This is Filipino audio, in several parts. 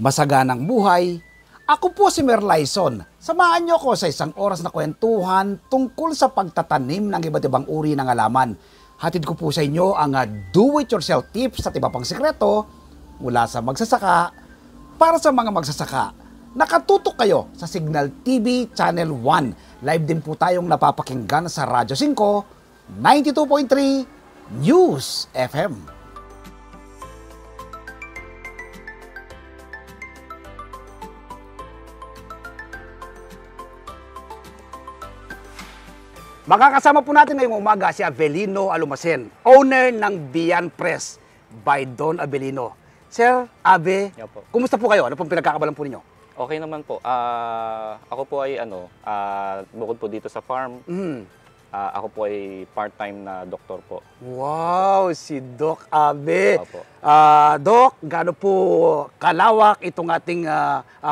masaganang buhay. Ako po si Merlyson. Samahan niyo ko sa isang oras na kwentuhan tungkol sa pagtatanim ng iba't ibang uri ng halaman. Hatid ko po sa inyo ang do-it-yourself tips at iba pang sikreto mula sa magsasaka para sa mga magsasaka. Nakatutok kayo sa Signal TV Channel 1. Live din po tayong napapakinggan sa Radyo 5, 92.3 News FM. Makakasama po natin ngayong umaga si Avelino Alumasen, owner ng Bian Press by Don Avelino. Sir, Ave, kumusta po kayo? Ano pong pinagkakabalan po ninyo? Okay naman po. Ako po ay bukod po dito sa farm, ako po ay part-time na doktor po. Wow, si Doc Ave. Opo. Doc, gaano po kalawak itong ating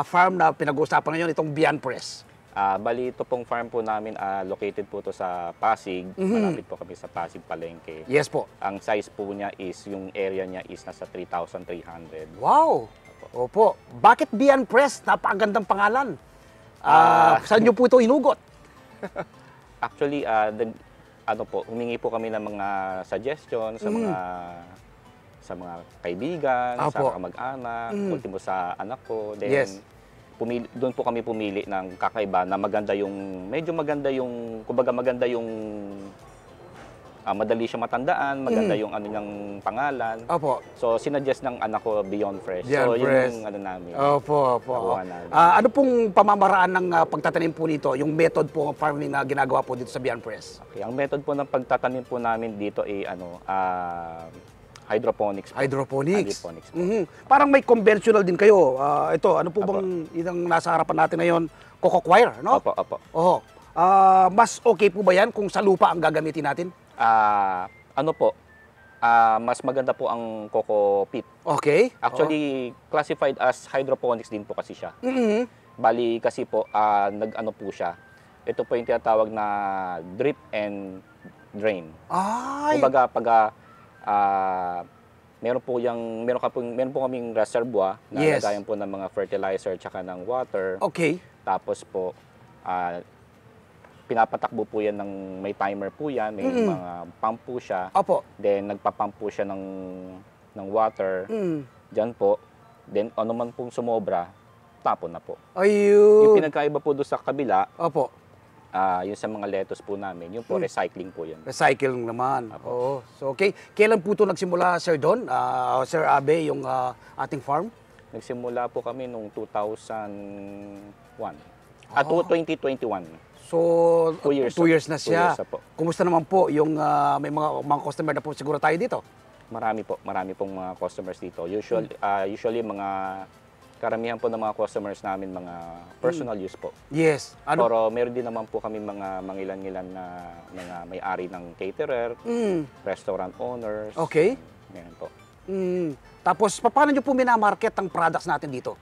farm na pinag-uusapan ngayon, itong Bian Press? Bali, ito pong farm po namin, located po to sa Pasig. Malapit po kami sa Pasig Palengke. Yes po. Ang size po niya is, yung area niya is nasa 3,300. Wow! Opo. Bakit Bian Press? Napakagandang pangalan. Saan niyo po ito inugot? Actually, humingi po kami ng mga suggestions sa mga kaibigan, sa kamag-anak, ultimo sa anak ko. Then, yes. Doon po kami pumili ng kakaiba na maganda yung, kumbaga maganda yung, madali siya matandaan, maganda yung ano niyang pangalan. Opo. So, sinuggest ng anak ko Beyond Fresh. Beyond so, Fresh. yung ano namin. Opo. Ano pong pamamaraan ng pagtatanim po nito? Yung method po ng farming na ginagawa po dito sa Beyond Press? Okay, ang method po ng pagtatanim po namin dito ay hydroponics po. Hydroponics. Hydroponics po. Parang may conventional din kayo. Ito, ano po bang itong nasa harapan natin ngayon? Coco wire, no? Opo. Oho. Mas okay po ba yan kung sa lupa ang gagamitin natin? Mas maganda po ang coco pit. Okay. Actually, classified as hydroponics din po kasi siya. Bali kasi po, nag-ano po siya. Ito po yung tinatawag na drip and drain. Kumbaga, meron po kaming reservoir na lagayan po ng mga fertilizer tsaka ng water. Okay. Tapos po, pinapatakbo po yan ng, may timer po yan, may mga pump po siya. Opo. Then, nagpapump po siya ng water. Diyan po. Then, ano man pong sumobra, tapon na po. Ayun. Yung pinagkaiba po doon sa kabila, opo. Yung sa mga lettuce po namin, yung po recycling po yun. Recycling naman. Oo. So, okay. Kailan po ito nagsimula, Sir Don? Sir Abe, yung ating farm? Nagsimula po kami noong 2001. 2021. So, 2 years, 2 years na siya. 2 years na po. Kumusta naman po yung may mga customer na po siguro tayo dito? Marami pong mga customers dito. Usually karamihan po ng mga customers namin mga personal use po. Yes. Pero meron din naman po kami mga mangilan-ngilan na mga may-ari ng caterer, restaurant owners. Okay. Meron po. Tapos, paano nyo po minamarket ang products natin dito?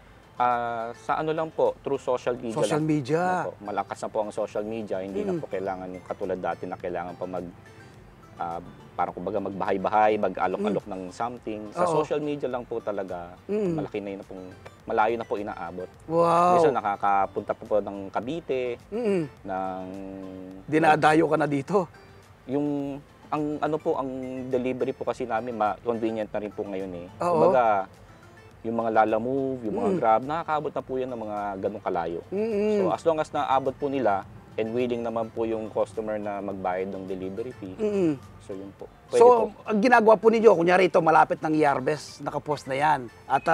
Sa ano lang po, through social media. Social media. Po. Malakas na po ang social media, hindi na po kailangan yung katulad dati na kailangan pa parang kumbaga magbahay-bahay, mag-alok-alok ng something. Sa social media lang po talaga, malayo na po inaabot. Wow. Minsan nakakapunta po ng Cavite, dinadayo ka na dito. Ang delivery po kasi namin, convenient na rin po ngayon eh. Kumbaga, yung mga Lalamove, yung mga Grab, nakakaabot na po yan ng mga ganong kalayo. So as long as naabot po nila, and willing naman po yung customer na magbayad ng delivery fee, so yun po. Pwede po. Ang ginagawa po ninyo, kunyari ito, malapit ng Yarbes, nakapost na yan. At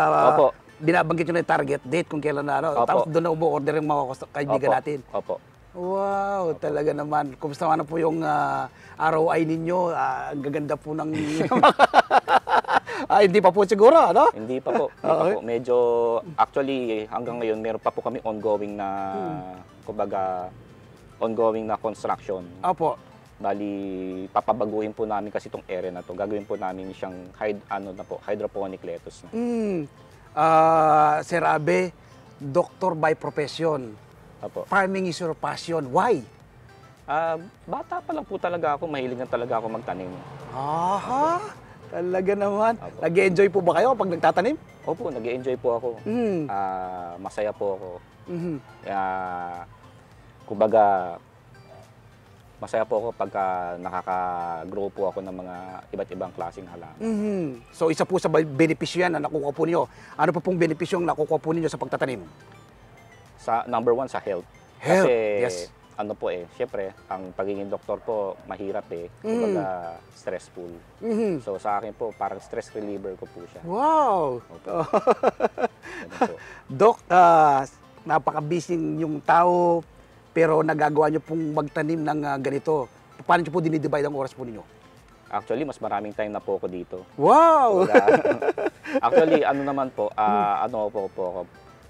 binabanggit nyo na yung target date kung kailan na. Tapos doon na umu-order yung mga kaibigan natin. Opo. Wow, talaga naman. Kumusta naman po yung ROI ninyo? Ang gaganda po ng... hindi pa po siguro, ano? Hindi pa po. Medyo, actually, hanggang ngayon, meron pa po kami ongoing na, kumbaga, ongoing na construction. Opo. Bali, papabaguhin po namin kasi itong area na to. Gagawin po namin siyang hydroponic lettuce. Sir Abe, doctor by profession. Opo. Farming is your passion. Why? Bata pa lang po talaga ako, mahilig na talaga ako magtanim. Aha! Talaga naman. Opo. Nag-enjoy po ba kayo pag nagtatanim? Opo, nag-enjoy po ako. Mm. Masaya po ako. Mhm. Kumbaga, masaya po ako pagka nakaka-grow po ako ng mga iba't ibang klaseng halaman. Mhm. So isa po sa benepisyo yan na nakukuha po niyo. Ano pa pong benepisyo ang nakukuha po ninyo sa pagtatanim? Sa number one, sa health. Health, Kasi, yes. ano po syempre, ang pagiging doktor po, mahirap kumbaga, stressful. Mhm. So, sa akin po, parang stress reliever ko po siya. Wow! Opo. Ganun po. Doc, napaka-busy yung tao, pero nagagawa nyo pong magtanim ng ganito. Paano nyo po dinidivide ang oras po ninyo? Actually, mas maraming time na po ako dito. Wow! Actually, ano naman po, ano po ako,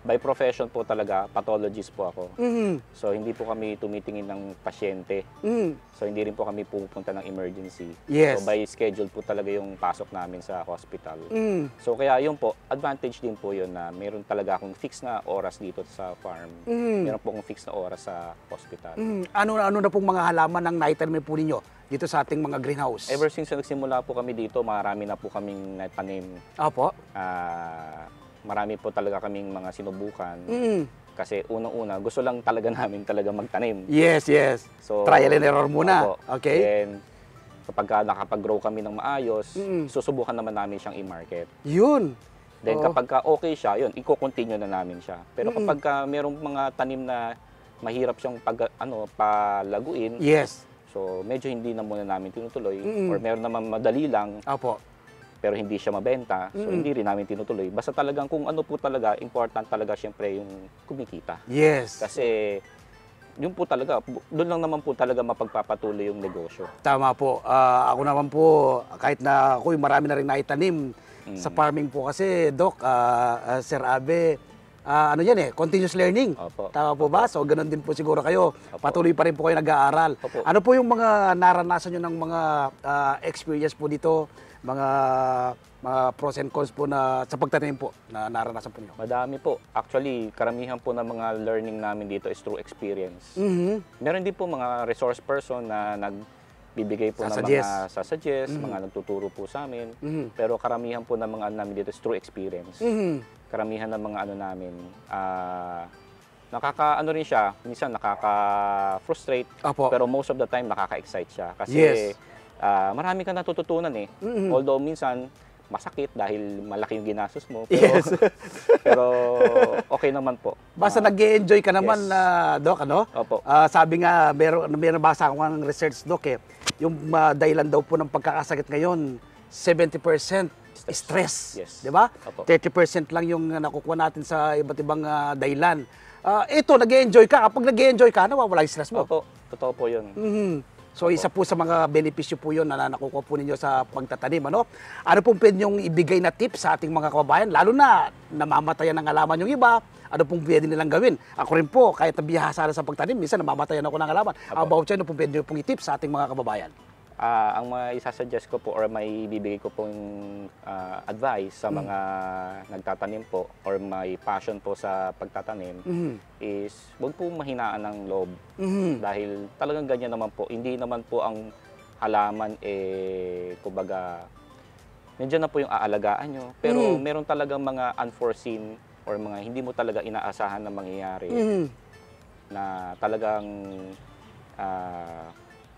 by profession po talaga, pathologist po ako. Mhm. So, hindi po kami tumitingin ng pasyente. Mhm. So, hindi rin po kami pupunta ng emergency. Yes. So, by schedule po talaga yung pasok namin sa hospital. Mhm. So, kaya yun po, advantage din po yun na meron talaga akong fixed na oras dito sa farm. Mhm. Meron po akong fixed na oras sa hospital. Mhm. Ano na pong mga halaman ng naitanim po ninyo dito sa ating mga greenhouse? Ever since nagsimula po kami dito, marami na po kaming natanim. Opo. Marami po talaga kaming mga sinubukan. Mhm. Kasi unang-una, gusto lang talaga namin talaga magtanim. Yes, yes. So, Trial and error muna. opo. Okay. And kapag nakapag-grow kami ng maayos, Mm. susubukan naman namin siyang i-market. Yun. Then Oo. kapag okay siya, yun, i-continue na namin siya. Pero kapag merong mga tanim na mahirap siyang palaguin, Yes. so medyo hindi na muna namin tinutuloy. Mm. Or meron naman madali lang, Opo. pero hindi siya mabenta. So hindi rin namin tinutuloy. Basta talagang kung ano po talaga, important talaga syempre yung kumikita. Yes. Kasi yun po talaga, doon lang naman po talaga mapagpapatuloy yung negosyo. Tama po. Ako naman po, kahit na ako'y marami na rin naitanim sa farming po kasi, Doc, Sir Abe, ano yan continuous learning. Opo. Tama po ba? So, ganun din po siguro kayo. Opo. Patuloy pa rin po kayo nag-aaral. Opo. Ano po yung mga naranasan nyo ng mga experience po dito, mga pros and cons po na sa pagtanim po na naranasan po nyo? Madami po. Actually, karamihan po ng mga learning namin dito is through experience. Mhm. Meron din po mga resource person na nagbibigay po ng Sasuggest. mga sasuggest, mga nagtuturo po sa amin. Mhm. Pero karamihan po ng mga ano namin dito is through experience. Mhm. Karamihan ng mga ano namin, nakaka-ano rin siya, minsan nakaka-frustrate, Opo. pero most of the time nakaka-excite siya. Kasi Yes. marami kang natututunan Mhm. Although minsan masakit dahil malaki yung ginastos mo. Pero, pero okay naman po. Basta nag-e-enjoy ka naman, yes. Doc, ano? Opo. Sabi nga, meron basa ako ng research, Doc, yung dahilan daw po ng pagkakasakit ngayon, 70% stress. Yes. Di ba? Opo. 30% lang yung nakukuha natin sa iba't ibang dahilan. Ito, nag-e-enjoy ka. Kapag nag-e-enjoy ka, nawawala yung stress mo. Opo, totoo po yun. Mhm. So, isa po sa mga benepisyo po yun na nakukuha po ninyo sa pagtatanim. Ano pong pwede niyong ibigay na tips sa ating mga kababayan? Lalo na namamatayan ng halaman yung iba. Ano pong pwede nilang gawin? Ako rin po, kahit nabihasa na sa pagtanim, minsan namamatayan ako ng halaman. About siya, ano pong pwede niyo pong i-tips sa ating mga kababayan? Ang mga isasuggest ko po or may bibigay ko pong advice sa mga nagtatanim po or may passion po sa pagtatanim is huwag po mahinaan ng loob. Dahil talagang ganyan naman po. Hindi naman po ang halaman kumbaga, nandiyan na po yung aalagaan nyo. Pero meron talagang mga unforeseen or mga hindi mo talaga inaasahan na mangyayari na talagang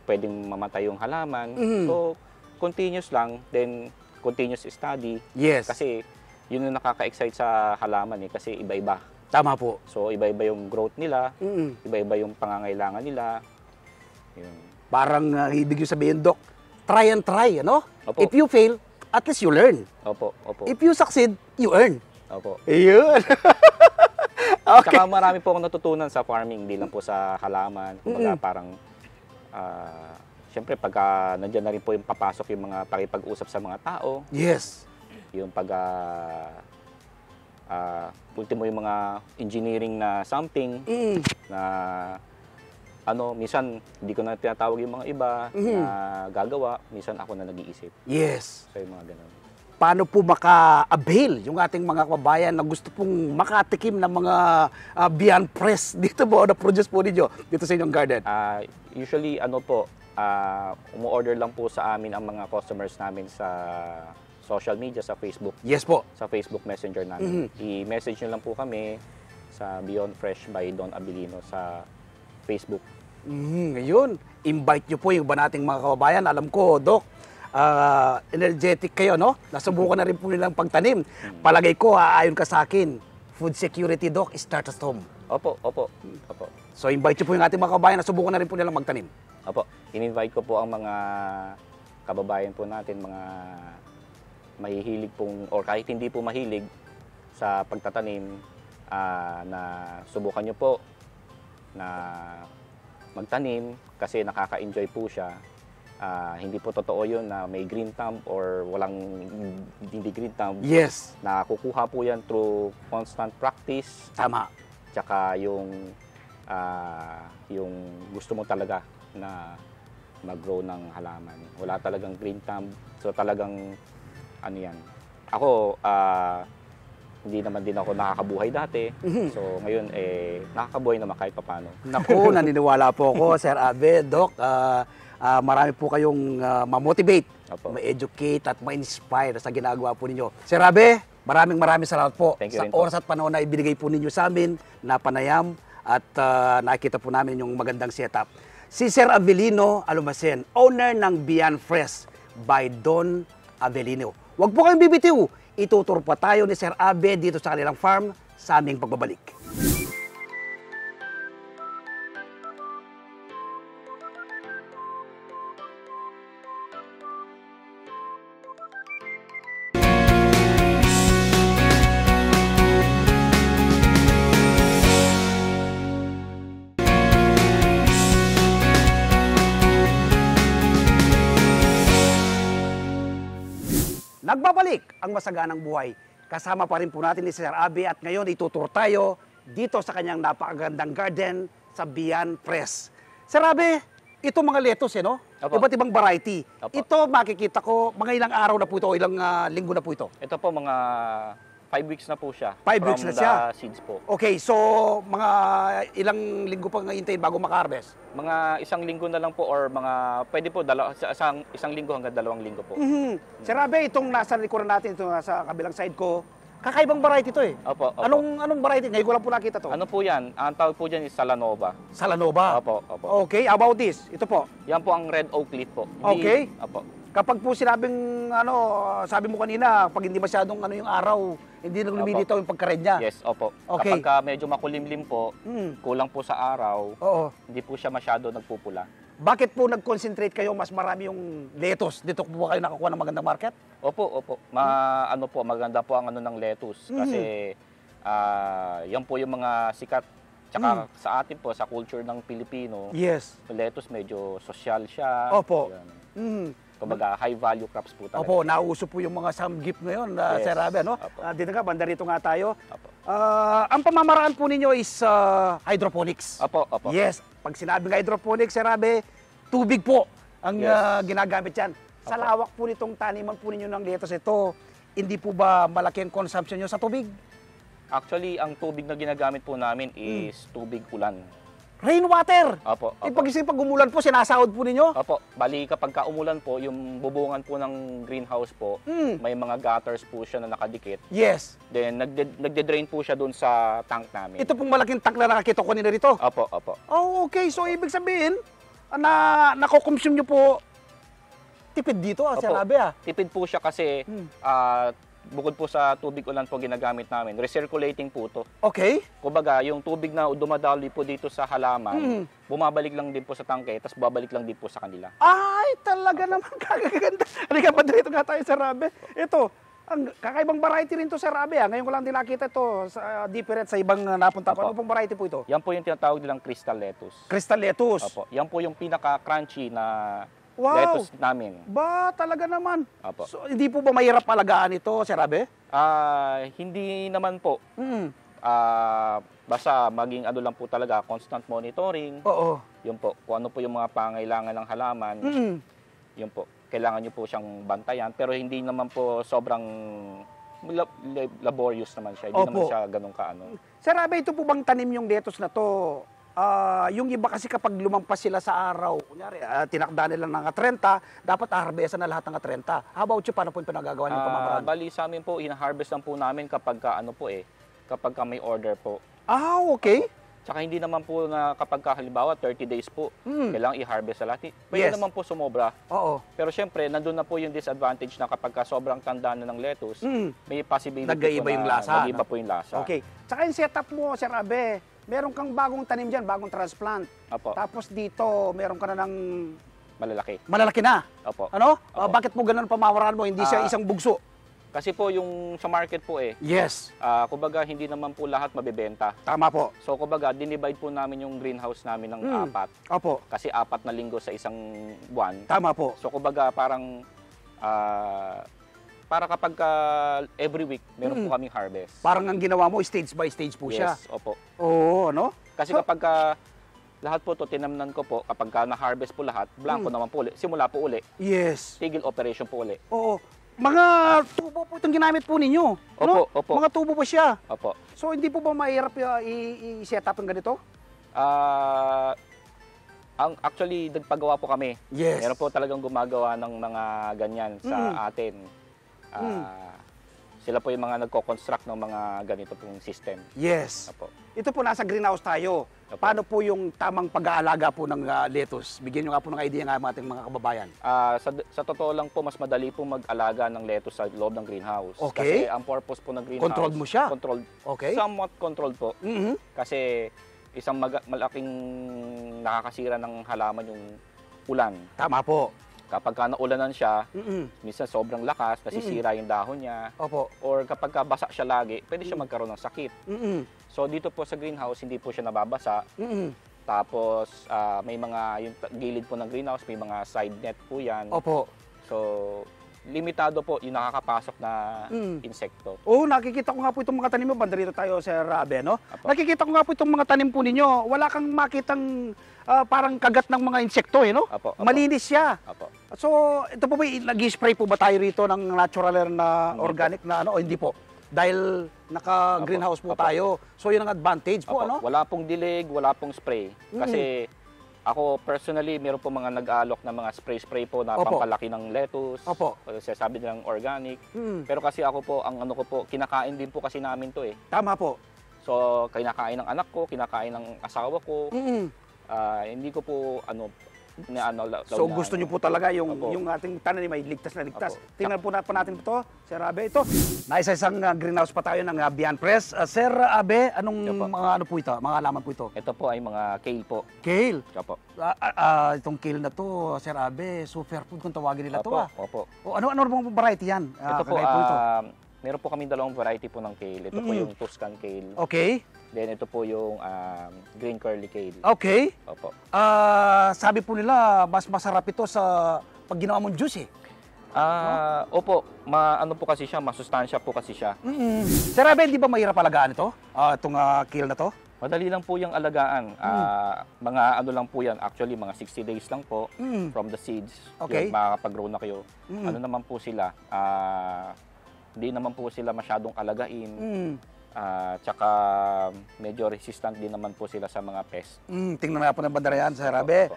pwedeng mamatay yung halaman. So, continuous lang, then continuous study. Yes. Kasi yun yung nakaka-excite sa halaman kasi iba-iba. Tama po. So, iba-iba yung growth nila, iba-iba yung pangangailangan nila. Yun. Parang ibig yung sabihin, Doc, try and try, ano? Opo. If you fail, at least you learn. Opo, opo. If you succeed, you earn. Opo. Ayun. Okay. Tsaka marami po akong natutunan sa farming, hindi lang po sa halaman. Kumbaga parang, siyempre pagka nandiyan na rin po yung papasok yung mga pakipag-usap sa mga tao, Yes. yung ultimo yung mga engineering na something na minsan hindi ko na tinatawag yung mga iba na gagawa, minsan ako na nag-iisip. Yes. So yung mga ganun. Paano po maka-avail yung ating mga kababayan na gusto pong makatikim ng mga Beyond Press dito po na produce po ninyo dito sa inyong garden? Usually umu-order lang po sa amin ang mga customers namin sa social media, sa Facebook. Yes po. Sa Facebook Messenger namin. I-message nyo lang po kami sa Beyond Fresh by Don Abilino sa Facebook. Ngayon, invite nyo po yung iba nating mga kababayan. Alam ko, Doc, energetic kayo, no? Nasubukan na rin po nilang pagtanim. Palagay ko, ayon ka sa akin, food security, Doc, start at home. Opo. So, invite nyo po yung ating mga kababayan. Nasubukan na rin po nilang magtanim. Opo. In-invite ko po ang mga kababayan po natin, mga mahihilig pong, or kahit hindi po mahilig sa pagtatanim, na subukan nyo po na magtanim kasi nakaka-enjoy po siya. Hindi po totoo yun na may green thumb or walang hindi green thumb. Yes. Nakukuha po yan through constant practice. Tama. Tsaka yung gusto mo talaga na mag-grow ng halaman. Wala talagang green thumb. So talagang ano yan. Ako, hindi naman din ako nakakabuhay dati. So ngayon, nakakabuhay naman kahit papano. Naku, naniniwala po ako, Sir Abe, Doc. Marami po kayong ma-motivate, ma-educate at ma-inspire sa ginagawa po ninyo. Sir Abe, maraming salamat po sa oras at panahon na ibinigay po ninyo sa amin na panayam at nakita po namin yung magandang setup. Si Sir Avelino Alumasen, owner ng Beyond Fresh by Don Avelino. Huwag po kayong bibitiw. Ituturo pa tayo ni Sir Abe dito sa kanilang farm sa aming pagbabalik. Nagbabalik ang masaganang buhay. Kasama pa rin po natin ni Sir Abe at ngayon ituturo tayo dito sa kanyang napakagandang garden sa Beyond Fresh. Sir Abe, ito mga lettuce, no? Opo. Iba't ibang variety. Opo. Ito makikita ko, mga ilang araw na po ito, ilang linggo na po ito. Ito po mga 5 weeks na po siya. 5 weeks na siya? From the seeds po. Okay, so mga ilang linggo pa hintayin bago maka-harvest? Mga 1 linggo na lang po or mga pwede po isang linggo hanggang 2 linggo po. Sir Abe, itong nasa likuran natin, ito nasa kabilang side ko, kakaibang variety to eh. Opo. Anong variety? Ngayon ko lang po nakita to. Ano po yan? Ang tawag po dyan is Salanova. Salanova? Opo. Okay, how about this? Ito po. Yan po ang red oak leaf po. Okay. Opo. Kapag po sinabing, sabi mo kanina, pag hindi masyadong yung araw, hindi nang lumilitaw yung pagka-red niya. Yes, opo. Okay. Kapag medyo makulimlim po, kulang po sa araw, Oo. hindi po siya masyado nagpupula. Bakit po nag-concentrate kayo, mas marami yung lettuce? Dito po ba kayo nakakuha ng magandang market? Opo. Maganda po ang ng lettuce. Kasi yan po yung mga sikat. Tsaka sa atin po, sa culture ng Pilipino, Yes. lettuce medyo social siya. Opo. Yan. Kumbaga, high value crops po talaga. Opo, nauso po yung mga samgip ngayon, Yes. Sir Abe, no? Opo. Dito nga, banda rito nga tayo. Opo. Ang pamamaraan po ninyo is hydroponics. Opo. Yes, pag sinabing hydroponics, Sir Abe, tubig po ang Yes. ginagamit yan. Sa Opo. lawak po nitong taniman po ninyo ng lettuce ito, hindi po ba malaki ang consumption nyo sa tubig? Actually, ang tubig na ginagamit po namin is tubig ulan. Rainwater! Opo. Pag umulan po, sinasahod po ninyo? Opo, bali kapag umulan po, yung bubungan po ng greenhouse po, may mga gutters po siya na nakadikit. Yes. Then, nagde-drain po siya doon sa tank namin. Ito pong malaking tank na nakakita ko kanina rito. Opo. Oh, okay. So, ibig sabihin, na nakokonsume nyo po tipid dito, Sir Opo. Abe, Tipid po siya kasi bukod po sa tubig ulan po ginagamit namin, recirculating po to. Okay. Kumbaga, yung tubig na dumadaloy po dito sa halaman, bumabalik lang din po sa tangke, tapos babalik lang din po sa kanila. Ay, talaga naman kagaganda. Halika pa dito nga tayo, Sir Abe. Ito, ang kakaibang variety rin to, Sir Abe. Ngayon ko lang din nakita ito sa different sa ibang napunta ko. Opo. Ano pong variety po ito? Yan po yung tinatawag nilang crystal lettuce. Crystal lettuce. Opo. Yan po yung pinaka-crunchy na Wow. lettuce namin. Ba, talaga naman. Opo. So, hindi po ba mahirap alagaan ito, Sir Abe? Hindi naman po. Basta maging lang po talaga, constant monitoring. Oo. Yun po, kung ano po yung mga pangailangan ng halaman, yun po, kailangan nyo po siyang bantayan. Pero hindi naman po sobrang laborious naman siya. Hindi Opo. naman siya ganun kaano. Sir Abe, ito po bang tanim yung lettuce na to? yung iba kasi kapag lumampas sila sa araw, kunyari, tinakda nila ng 30, dapat harvestan na lahat ng 30. How about you, paano po yung pinagagawa niyo pamamaraan? Bali sa amin po, ina-harvest lang po namin kapag kapag may order po. Okay. Tsaka hindi naman po na kapag halimbawa 30 days po, kailangan i-harvest sa lahat. Pwede naman po sumobra. Oo. Pero syempre, nandun na po yung disadvantage na kapag sobrang tanda na ng lettuce, may possibility Nag-iiba po yung na lasa, nag-iiba po yung lasa. Okay. Tsaka yung setup mo, Sir Abe, meron kang bagong tanim dyan, bagong transplant. Opo, Tapos dito, meron ka na ng malalaki. malalaki na. Opo. Ano? Opo. Bakit mo ganun pamamaraan mo? Hindi siya isang bugso. Kasi po yung sa market po Yes. kumbaga hindi naman po lahat mabebenta. Tama po. So kumbaga, dinivide po namin yung greenhouse namin ng 4. Opo. Kasi 4 na linggo sa isang buwan. Tama po. So kumbaga parang para kapag every week meron po kaming harvest. Parang ang ginawa mo, stage by stage po siya. Yes, opo. Oo, ano? Kasi So- kapag lahat po to tinamnan ko po, kapag na-harvest po lahat, blanco naman po uli. Simula po uli. Yes. Tigil operation po uli. Oo. Mga tubo po itong ginamit po ninyo. Opo, opo. Mga tubo po siya. Opo. So, hindi po ba mahirap i-set up ng ganito? Actually, nagpagawa po kami. Yes. Meron po talagang gumagawa ng mga ganyan sa atin. Sila po yung mga nagko-construct ng mga ganito pong system. Yes. Opo. Ito po, nasa greenhouse tayo. Opo. Paano po yung tamang pag-aalaga po ng lettuce? Bigyan nyo nga po ng idea nga ating mga kababayan. Sa totoo lang po, mas madali po mag-alaga ng lettuce sa loob ng greenhouse. Okay. Kasi ang purpose po ng greenhouse, Controlled mo siya? Controlled. Okay. Somewhat controlled po. Mhm. Kasi isang malaking nakakasira ng halaman yung ulan. Tama po. Kapag naulanan siya, Mhm. minsan sobrang lakas, nasisira yung dahon niya. Opo. Or kapag basa siya lagi, pwede siya magkaroon ng sakit. Mhm. So dito po sa greenhouse, hindi po siya nababasa. Mhm. Tapos may mga, yung gilid po ng greenhouse, may mga side net po yan. Opo. So limitado po yung nakakapasok na insekto. Oo, nakikita ko nga po itong mga tanim mo. Banda rito tayo, Sir Abe, no? Apo. Nakikita ko nga po itong mga tanim po ninyo. Wala kang makitang parang kagat ng mga insekto, no? Apo, apo. Malinis siya. Apo. So, ito po ba, nag-spray po ba tayo rito ng natural na Hindi organic na ano? O hindi po? Dahil naka-greenhouse po Apo. tayo. So, yun ang advantage po, Apo. ano? Wala pong dilig, wala pong spray. Kasi ako personally, meron po mga nag-aalok na mga spray po na Opo. pampalaki ng lettuce. Opo. Kasi sabi nilang organic. Mm. Pero kasi ako po, ang ano ko po, kinakain din po kasi namin to . Tama po. So, kinakain ng anak ko, kinakain ng asawa ko. Mm. Hindi ko po So, gusto niyo po talaga yung, Opo. yung ating tanim ay ligtas na ligtas. Opo. Tingnan po natin ito, Sir Abe. Ito, naisa-isang greenhouse pa tayo ng Beyond Press. Sir Abe, anong Opo. mga ano po ito? Mga halaman po ito? Ito po ay mga kale po. Kale. Opo. Itong kale na to, Sir Abe, superfood kung tawagin nila to. Opo. O, ano bang variety yan? Ito po, Kagaya ito. meron po kami dalawang variety po ng kale. Ito po yung Tuscan kale. Okay. Then ito po yung green curly kale. Okay. Opo. Sabi po nila, mas masarap ito sa pag ginawa mong juice eh. Opo, ano po kasi siya, masustansya po kasi siya. Sir Abe, di ba mahirap alagaan ito? Itong kale na to? Madali lang po yung alagaan. Mga ano lang po yan, actually mga 60 days lang po from the seeds. Okay. Yun, makakapag-grow na kayo. Ano naman po sila, hindi naman po sila masyadong alagain. Tsaka medyo resistant din naman po sila sa mga pest. Tingnan nga po ng bandera yan, Sir Abe.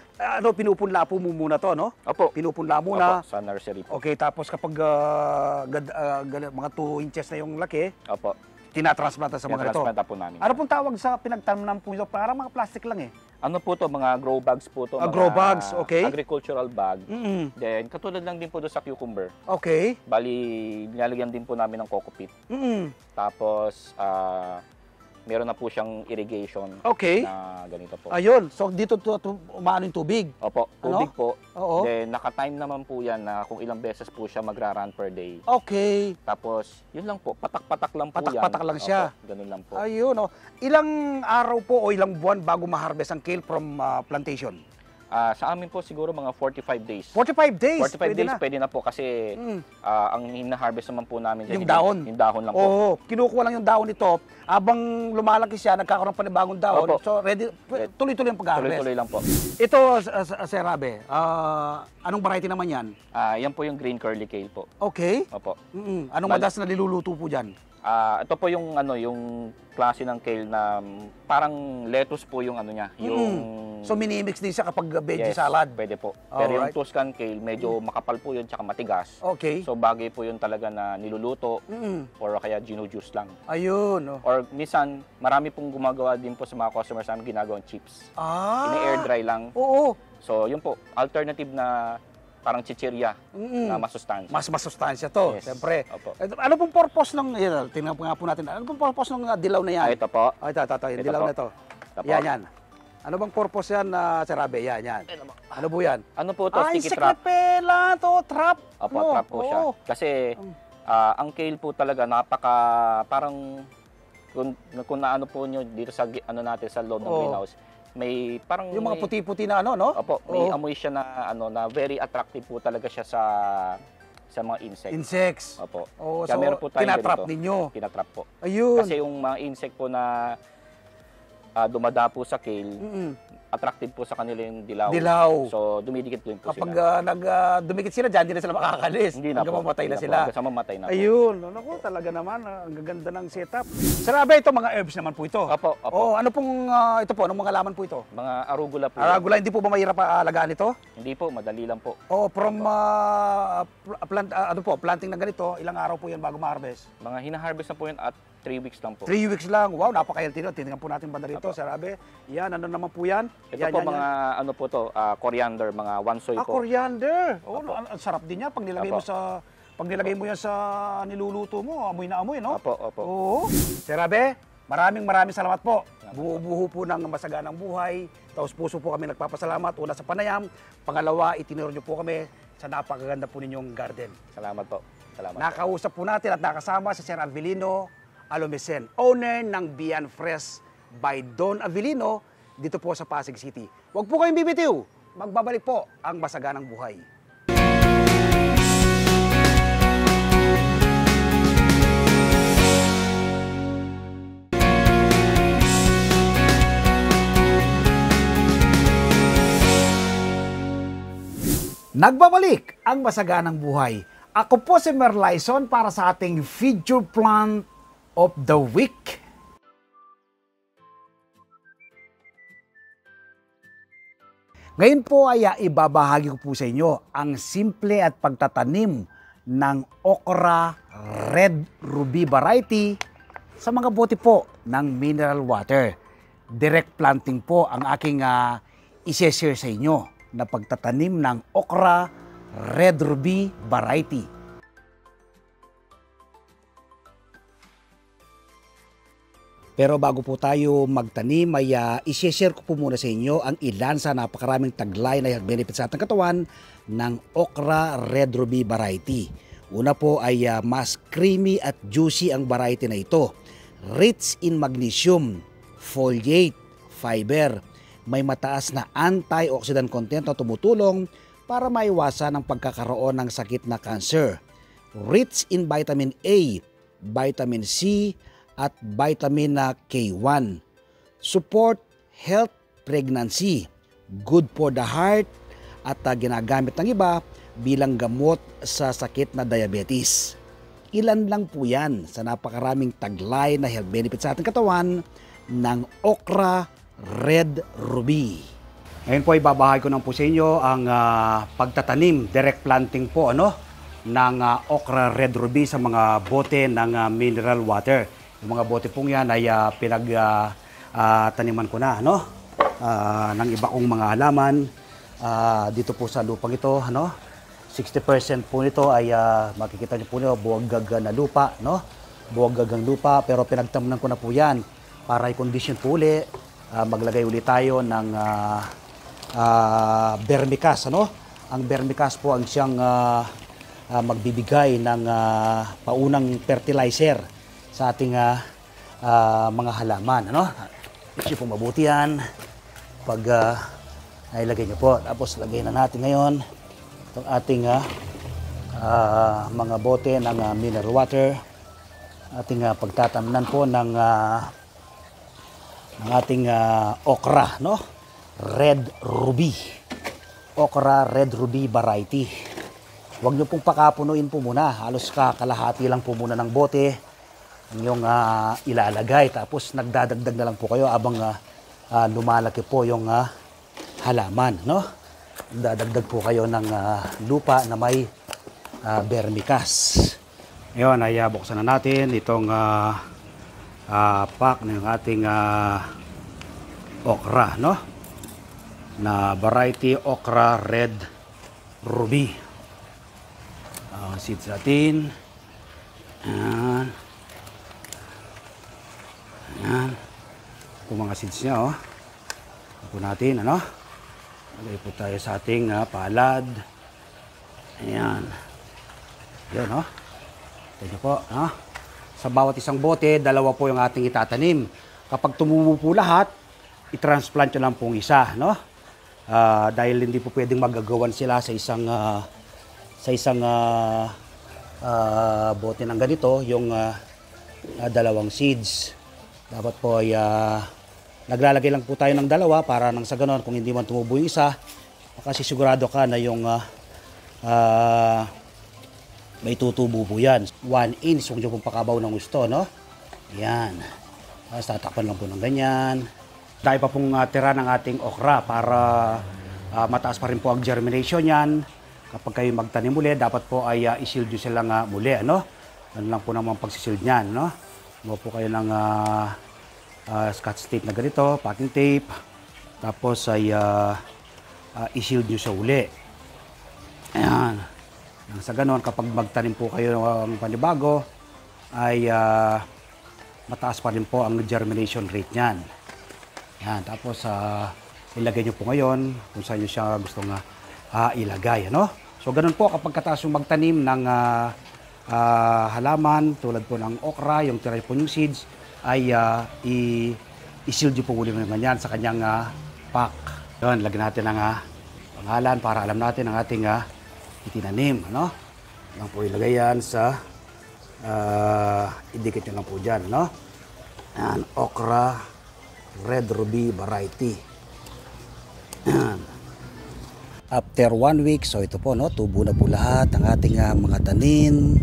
Pinupunla po mo muna to, no? Opo. Pinupunla muna. Opo, sa nursery po. Okay, tapos kapag mga 2 inches na yung laki, Opo. tinatransplant sa mga ito. Tinatransplant po namin. Ano pong tawag sa pinagtanim po ito? Parang mga plastic lang eh. Ano po to, mga grow bags po to. Mga grow bags, okay. Agricultural bag. Mm-mm. Then, katulad lang din po doon sa cucumber. Okay. Bali, nilalagyan din po namin ng coco peat. Mm-mm. Tapos, meron na po siyang irrigation Okay. na ganito po. Ayun. So, dito umaano yung tubig. Opo, tubig po. Oo. Then, naka-time naman po yan na kung ilang beses po siya magra-run per day. Okay. Tapos, yun lang po, patak-patak lang po yan. Patak-patak lang siya. Opo, ganun lang po. Ayun, oh. Ilang araw po o ilang buwan bago ma-harvest ang kale from plantation? Sa amin po siguro mga 45 days. 45 days. 45 days pwede na po kasi ang hina-harvest naman po namin Yung dahon. Yung dahon lang po. Oo, kinukuha lang yung dahon nito. Habang lumalaki siya, nagkakaroon pa ng bagong dahon. Opo. So, tuloy-tuloy ang pag-harvest. Tuloy-tuloy lang po. Ito, Sir Abe, anong variety naman yan? Yan po yung green curly kale po. Okay. Opo. Anong madalas na niluluto po dyan? Ito po yung yung klase ng kale na parang lettuce po yung niya, yung So minimix din siya kapag veggie yes, salad. pwede po. Pero yung Alright. Tuscan kale medyo makapal po yun tsaka matigas. Okay. So bagay po yun talaga na niluluto or kaya ginujuice lang. Ayun. Or minsan marami pong gumagawa din po sa mga customers namin ginagawang chips. Ini-air dry lang. Oo. So yun po, alternative na parang chichirya na masustansya. Mas masustansya to, Yes. siyempre. Opo. Ano pong purpose ng, yan, tingnan po nga po natin, ano pong purpose ng dilaw na yan? Ito po. Ito, yung Ito dilaw po. na to. Ito po. Yan. Ano bang purpose yan, Sir Abe? Yan. Ano po yan? Ano po to? Sticky insect trap. repellent, trap. Opo, trap po siya. Kasi ang kale po talaga parang kung naano po nyo dito sa natin sa loob ng greenhouse, may parang Yung mga puti-puti na no? Opo, may amoy siya na na very attractive po talaga siya sa mga Insects. Opo. So meron po tayong tinatrap ganito. ninyo. Tinatrap po. Ayun. Kasi yung mga insect po na dumadapo sa kale, attractive po sa kanila yung dilaw. So dumidikit po Kapag sila. dumikit sila dyan, hindi na sila makakalis. Hindi na Hanggang po. mamatay na Hindi sila. Hanggang sa mamatay na po. Ayun. Naku, talaga naman. Ang gaganda ng setup. Sir Abe, ito mga herbs naman po ito. Opo. Ano pong, ito po, anong mga laman po ito? Mga arugula po. Arugula, hindi po ba mahirap alagaan ito? Hindi po, madali lang po. From planting na ganito, ilang araw po yan bago ma-harvest? Mga hina-harvest na po yun at 3 weeks lang po. 3 weeks lang. Wow, napaka-healthy nun. Tingnan po natin banda rito, Sir Abe. Yan, ano naman po yan? Ito po mga ano po to, coriander, mga wansoy po. Coriander. Ang sarap din yan pag nilagay mo yan sa niluluto mo, amoy na amoy, no? Opo. Oo. Sir Abe, maraming salamat po. Buo-buo po ng masaganang buhay. Taos puso po kami nagpapasalamat. Una sa panayam, pangalawa, itinuro niyo po kami sa napakaganda po ninyong garden. Salamat po. Salamat. Nakausap po natin at nakasama si Sir Avelino Alomesen, owner ng Bian Fresh by Don Avelino dito po sa Pasig City. Huwag po kayong bibitiw. Magbabalik po ang masaganang buhay. Nagbabalik ang masaganang buhay. Ako po si Merlyson para sa ating feature plant of the week. Ngayon po ay ibabahagi ko po sa inyo ang simple at pagtatanim ng okra red ruby variety sa mga bote po ng mineral water. Direct planting po ang aking isi-share sa inyo na pagtatanim ng okra red ruby variety. Pero bago po tayo magtanim, ay isi-share ko po muna sa inyo ang ilan sa napakaraming taglay na health benefits sa ating katawan ng okra red ruby variety. Una po ay mas creamy at juicy ang variety na ito. Rich in magnesium, folate, fiber, may mataas na antioxidant content na tumutulong para maiwasan ang pagkakaroon ng sakit na cancer. Rich in vitamin A, vitamin C, at vitamin K1. Support health pregnancy. Good for the heart at ginagamit ng iba bilang gamot sa sakit na diabetes. Ilan lang po yan sa napakaraming taglay na health benefits sa ating katawan ng okra red ruby. Ngayon po ibabahagi ko lang po sa inyo ang pagtatanim, direct planting po ng okra red ruby sa mga bote ng mineral water. Yung mga bote pong yan ay pinagtaniman ko na ng iba kong mga halaman dito po sa lupang ito. 60% po nito ay makikita niyo po nyo buwag na lupa, buwag-gagang lupa, pero pinagtamnan ko na po yan para i-condition po uli. Maglagay ulit tayo ng vermicast. Ang vermicast po ang siyang magbibigay ng paunang fertilizer sa ating mga halaman. Kasi po mabuti yan pag nailagay nyo po. Tapos lagay na natin ngayon itong ating mga bote ng mineral water. Ating pagtatamnan po ng ating okra, red ruby. Okra red ruby variety. Huwag nyo pong pakapunuin po muna. Halos kalahati lang po muna ng bote yung ilalagay. Tapos nagdadagdag na lang po kayo abang lumalaki po yung halaman, no? Nagdadagdag po kayo ng lupa na may vermicast. Ngayon ay buksan na natin itong pack ng ating okra, no? Na variety okra red ruby. Seeds natin. Ayan. Ayan. Ito mga seeds niya, oh. Ito natin, ano? Lagay po tayo sa ating palad. Ayan. Yan, oh. Ito nyo po, no? Sa bawat isang bote, dalawa po yung ating itatanim. Kapag tumubo po lahat, i-transplant nyo lang pong isa, no? Dahil hindi po pwedeng magagawan sila sa isang bote ng ganito, yung dalawang seeds. Dapat po ay naglalagay lang po tayo ng dalawa para nang sa ganon, kung hindi man tumubo yung isa, kasi sigurado ka na yung may tutubo po yan. 1 inch, kung nyo pong pakabaw ng gusto, no? Yan. Tapos tatakpan lang po ng ganyan. Dahil pa pong tira ng ating okra para mataas pa rin po ang germination yan. Kapag kayo magtanim muli, dapat po ay i-shield nyo silang muli, ano? Ano lang po naman pagsisild nyan, no? Mo po kayo ng scotch tape na ganito, packing tape. Tapos ay i-shield nyo sa uli. Ayan. Sa ganon, kapag magtanim po kayo ng panibago, ay mataas pa rin po ang germination rate niyan. Yan. Tapos, ilagay nyo po ngayon kung saan nyo siya gustong ilagay. Ano? So, ganun po kapag kataas yung magtanim ng halaman, tulad po ng okra, yung tira po yung seeds, ay i-shield nyo po uli ng ganyan sa kanyang pack. Yun, lagyan natin ang pangalan para alam natin ang ating itinanim, ano? Lang po ilagay yan sa idikit nyo lang po dyan, no? Yan, okra red ruby variety. Yan. After 1 week, so ito po, no? Tubo na po lahat ang ating mga tanim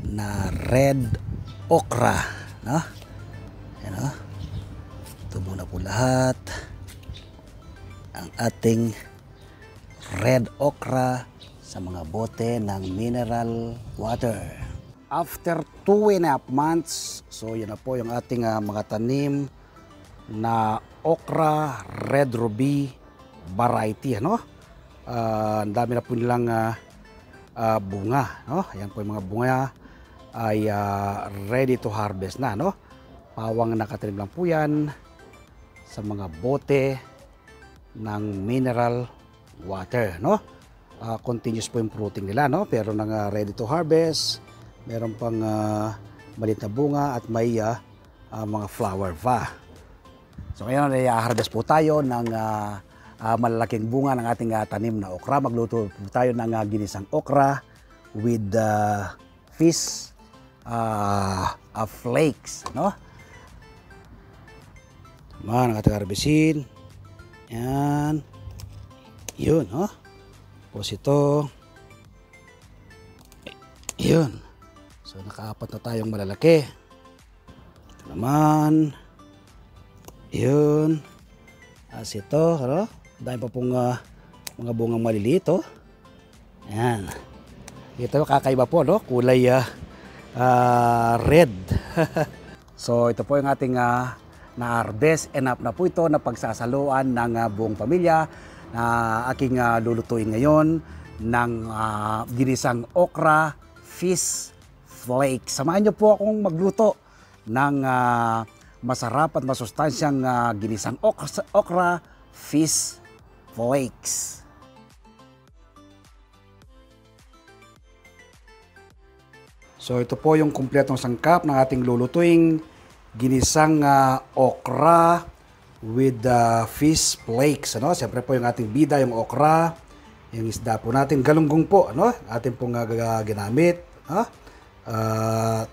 na red okra, no? Yan, no? Tubo na po lahat ang ating red okra sa mga bote ng mineral water. After 2.5 months, so yan na po yung ating mga tanim na okra red ruby variety, ano? Ang dami na po nilang bunga, no? Ayan po yung mga bunga ay ready to harvest na, no? Pawang nakatanim lang po yan sa mga bote ng mineral water, no? Continuous po yung fruiting nila, no? Pero nang ready to harvest, meron pang maliit na bunga at may mga flower pa. So ngayon ay harvest po tayo ng malalaking bunga ng ating tanim na okra. Magluto po tayo ng ginisang okra with fish flakes, no? Man, ang ating harvestin. Yan. Yun, no? Tapos ito. Yun. So, nakaapat na tayong malalaki. Ito naman. Yun. As ito, ano? Dahil pa pong mga bungang maliliit, oh. Ayan. Ito, kakaiba po, no? Kulay red. So, ito po yung ating na-harvest. Enough na po ito na pagsasaluan ng buong pamilya na aking lulutuin ngayon ng ginisang okra fish flakes. Samahan niyo po akong magluto ng masarap at masustansyang ginisang okra fish flakes. So ito po yung kumpletong sangkap ng ating lulutuing ginisang okra with fish flakes, ano? Siyempre po yung ating bida, yung okra, yung isda po natin, galunggong po, ano? Ating pong ginamit, no?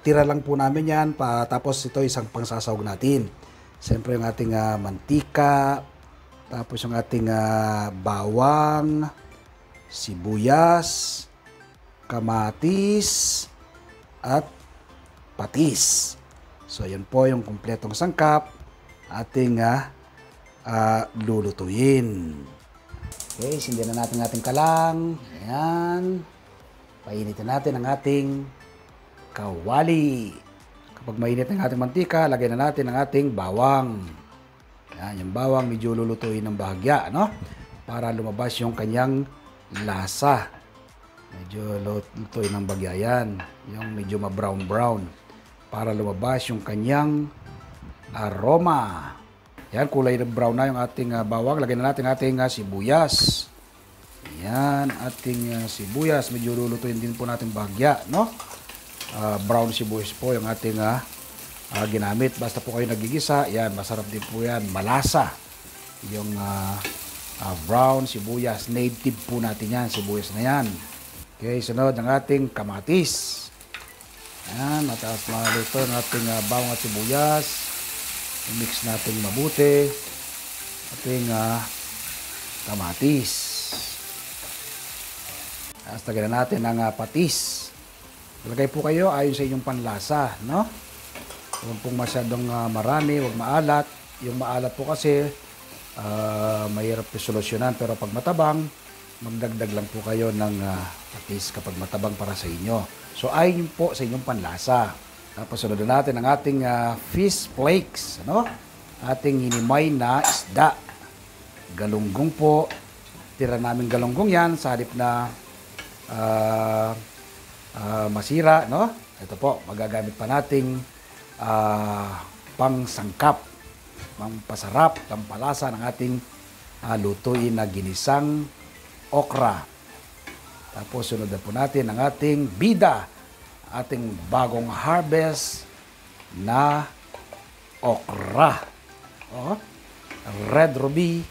Tira lang po namin yan, tapos ito isang pangsasawag natin. Siyempre yung ating mantika, tapos yung ating bawang, sibuyas, kamatis, at patis. So yan po yung kumpletong sangkap ating lulutuin. Okay, sindihan na natin ating kalang. Ayan. Painitin natin ang ating kawali. Kapag mainit ang ating mantika, lagay na natin ang ating bawang. Ayan, yung bawang medyo lulutuin ng bahagya, no? Para lumabas yung kanyang lasa. Medyo lulutuin ng bahagya yan. Yung medyo ma-brown-brown. Para lumabas yung kanyang aroma. Yan, kulay na brown na yung ating bawang. Lagyan na natin ating sibuyas. Yan, ating sibuyas. Medyo lulutuin din po natin bahagya, no? Brown sibuyas po yung ating ginamit. Basta po kayo nagigisa, yan, masarap din po yan. Malasa. Yung brown sibuyas. Native po natin yan, sibuyas na yan. Okay, sunod ang ating kamatis. Yan, mataas maluto ang ating bawang at sibuyas. I-mix natin mabuti. Ating kamatis. Tapos lagyan natin ang patis. Lagay po kayo ayon sa inyong panlasa, no? Huwag pong masyadong marami, huwag maalat. Yung maalat po kasi mahirap solusyonan, pero pag matabang, magdagdag lang po kayo ng patis kapag matabang para sa inyo. So ayon po sa inyong panlasa. Tapos sunod natin ang ating fish flakes, ano? Ating hinimay na isda. Galunggong po. Tira namin galunggong yan sa halip na masira, no? Ito po, magagamit pa nating pangsangkap, pampasarap, pampalasa ng ating lutuin na ginisang okra. Tapos sunod na po natin ang ating bida, ating bagong harvest na okra. Red Ruby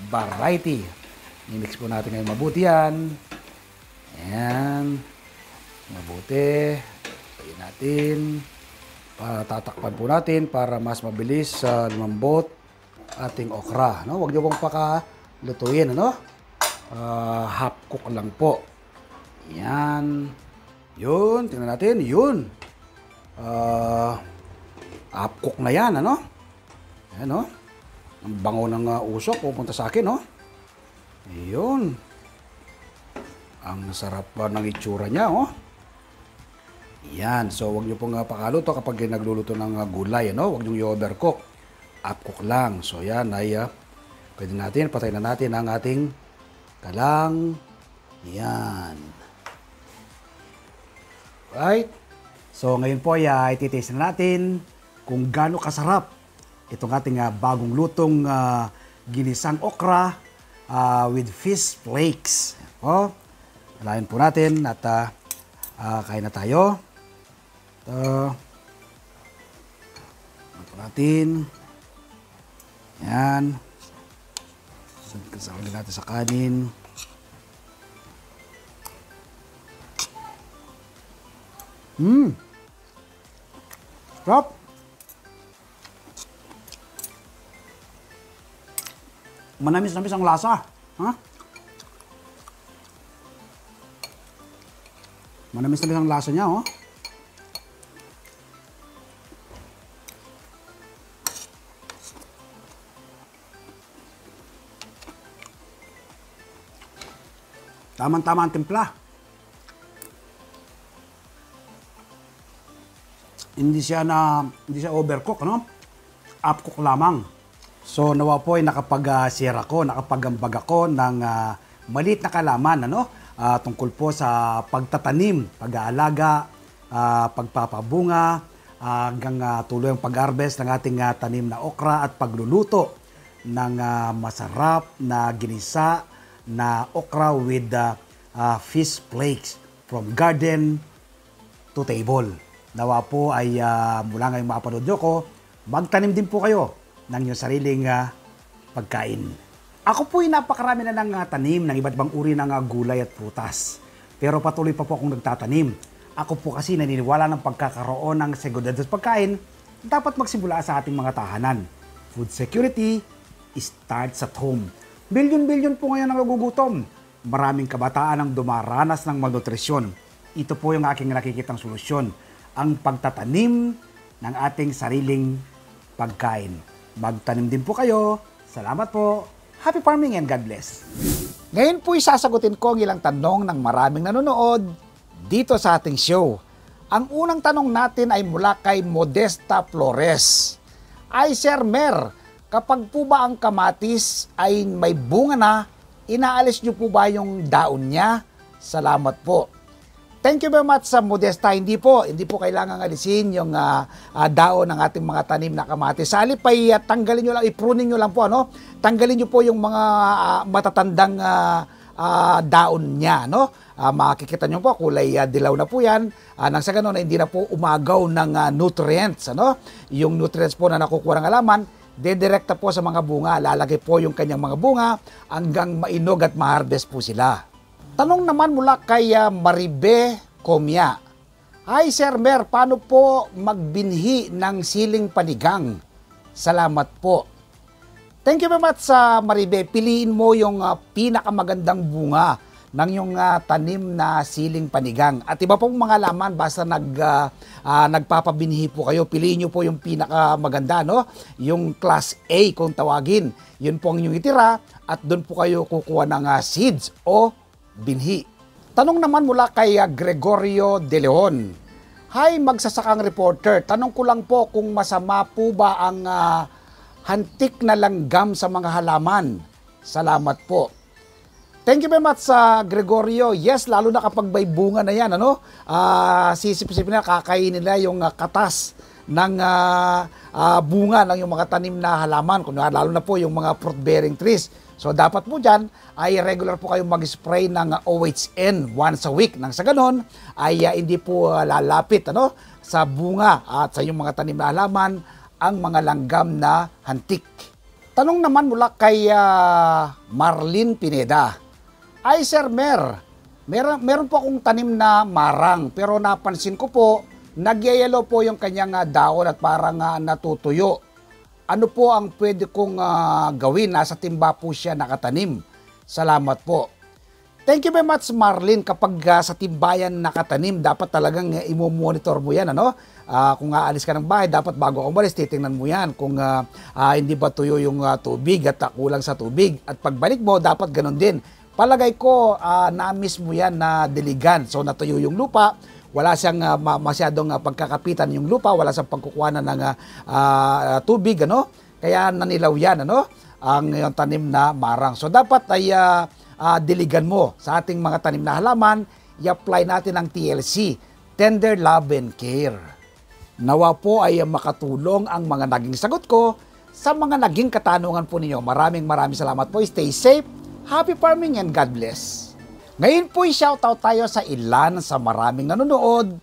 variety. I-mix po natin ngayon mabuti yan. Ayan. Mabuti. Tayin natin. Tatakpan po natin para mas mabilis lumambot ating okra. No? Huwag niyo pong pakalutuin. Ano? Half cook lang po. Ayan. Yun. Tingnan natin. Yun. Half cook na yan. Ano? Ayan, no? Ang bango ng usok pupunta sa akin, no? Yun. Ang sarap ng itsura niya, oh. Yan. So, huwag niyo pong pakaluto kapag nagluluto ng gulay, no? Huwag niyo i-overcook. Half-cook lang. So, yan ay pwede natin, patayin na natin ang ating kalang. Yan. Right? So, ngayon po ay titaste na natin kung gaano kasarap itong ating bagong lutong ginisang okra with fish flakes. O, alayin po natin at kain na tayo. Ito. Alayin po natin. Yan. Kasama natin sa kanin. Sarap. Manamis-namis ang lasa. Ha? Manamis-namis ang lasa niya, oh. Tama-tama ang timpla. Hindi siya overcook, ano? Upcook lamang. So nawa po ay nakapag-share ako, nakapag-ambag ako ng maliit na kalaman, ano? Tungkol po sa pagtatanim, pag-aalaga, pagpapabunga, hanggang tuloy ang pag-harvest ng ating tanim na okra at pagluluto ng masarap na ginisa na okra with fish flakes from garden to table. Nawa po ay mula ngayong mapanood nyo ko, magtanim din po kayo ng inyong sariling pagkain. Ako po ay napakarami na ng tanim ng iba't ibang uri ng gulay at prutas. Pero patuloy pa po akong nagtatanim. Ako po kasi naniniwala ng pagkakaroon ng seguridad sa pagkain, dapat magsimula sa ating mga tahanan. Food security starts at home. Bilyon-bilyon po ngayon ang nagugutom. Maraming kabataan ang dumaranas ng malnutrisyon. Ito po yung aking nakikitang solusyon. Ang pagtatanim ng ating sariling pagkain. Magtanim din po kayo. Salamat po. Happy farming and God bless. Ngayon po isasagutin ko ang ilang tanong ng maraming nanonood dito sa ating show. Ang unang tanong natin ay mula kay Modesta Flores. Ay Sir Mer, kapag po ba ang kamatis ay may bunga na, inaalis niyo po ba yung daon niya? Salamat po. Thank you very much sa Modesta. Hindi po kailangan alisin yung daon ng ating mga tanim na kamatis. Sa halip ay tanggalin nyo lang, i-pruning nyo lang po, ano? Tanggalin nyo po yung mga matatandang daon niya, no? Makikita nyo po, kulay dilaw na po yan. Nang sa ganun, hindi na po umagaw ng nutrients, ano? Yung nutrients po na nakukuha ng halaman, dedirekta po sa mga bunga. Lalagay po yung kanyang mga bunga hanggang mainog at ma-harvest po sila. Tanong naman mula kay Maribe Comia. Hi Sir Mer, paano po magbinhi ng siling panigang? Salamat po. Thank you very much sa Maribe. Piliin mo yung pinakamagandang bunga ng yung tanim na siling panigang. At iba pong mga laman, basta nagpapabinhi po kayo, piliin nyo po yung pinakamaganda, no? Yung class A kung tawagin. Yun po ang inyong itira at doon po kayo kukuha ng seeds o binhi. Tanong naman mula kay Gregorio De Leon. Hi, magsasakang reporter. Tanong ko lang po kung masama po ba ang hantik na langgam sa mga halaman. Salamat po. Thank you very much sa Gregorio. Yes, lalo na kapag may bunga na yan, ano? Sisip-sipin na, kakainin nila yung katas ng bunga ng yung mga tanim na halaman. Lalo na po yung mga fruit-bearing trees. So dapat po dyan ay regular po kayong mag-spray ng OHN once a week. Nang sa ganon ay hindi po lalapit, ano, sa bunga at sa yung mga tanim na halaman ang mga langgam na hantik. Tanong naman mula kay Marlene Pineda. Ay Sir Mer, meron po akong tanim na marang pero napansin ko po nagyayelo po yung kanyang daon at parang natutuyo. Ano po ang pwede kong gawin? Nasa timba po siya nakatanim. Salamat po. Thank you very much Marlene. Kapag sa timbayan nakatanim, dapat talagang imo-monitor mo yan, ano? Kung aalis ka ng bahay, dapat bago ka umalis, titingnan mo yan kung hindi ba tuyo yung tubig at kulang sa tubig. At pagbalik mo, dapat ganun din. Palagay ko, na-miss mo yan na diligan. So natuyo yung lupa, wala siyang masyadong pagkakapitan yung lupa, wala siyang pagkukuhanan ng tubig, ano? Kaya nanilaw yan, ano? Ang yung tanim na marang. So dapat ay diligan mo sa ating mga tanim na halaman, i-apply natin ang TLC, Tender Love and Care. Nawa po ay makatulong ang mga naging sagot ko sa mga naging katanungan po ninyo. Maraming salamat po. Stay safe, happy farming, and God bless. Ngayon po i-shoutout tayo sa ilan sa maraming nanonood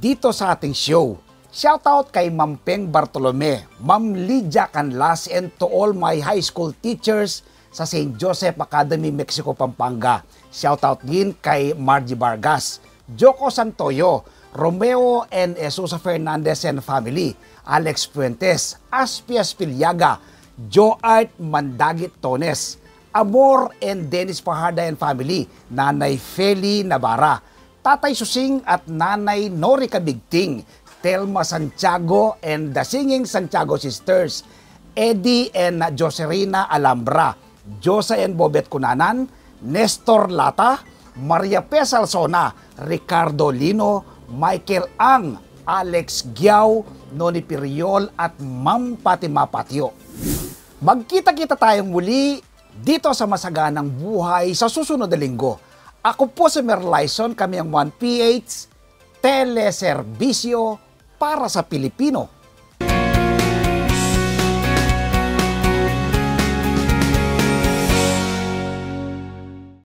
dito sa ating show. Shoutout kay Ma'am Peng Bartolome, Ma'am Lydia Canlas, and to all my high school teachers sa St. Joseph Academy, Mexico, Pampanga. Shoutout din kay Margie Vargas, Joko Santoyo, Romeo and Esusa Fernandez and family, Alex Fuentes, Aspias Pilyaga, Joart Mandagit Tones, Amor and Dennis Fajarda and family, Nanay Feli Navarra, Tatay Susing at Nanay Nori Kabigting, Telma Santiago and the Singing Santiago Sisters, Eddie and Joserina Alhambra, Josa and Bobet Cunanan, Nestor Lata, Maria Pes Alsona, Ricardo Lino, Michael Ang, Alex Giao, Noni Piriol at Ma'am Fatima Patio. Magkita-kita tayong muli dito sa Masaganang Buhay sa susunod na linggo. Ako po si Mer Laison, kami ang 1PH Teleserbisyo para sa Pilipino.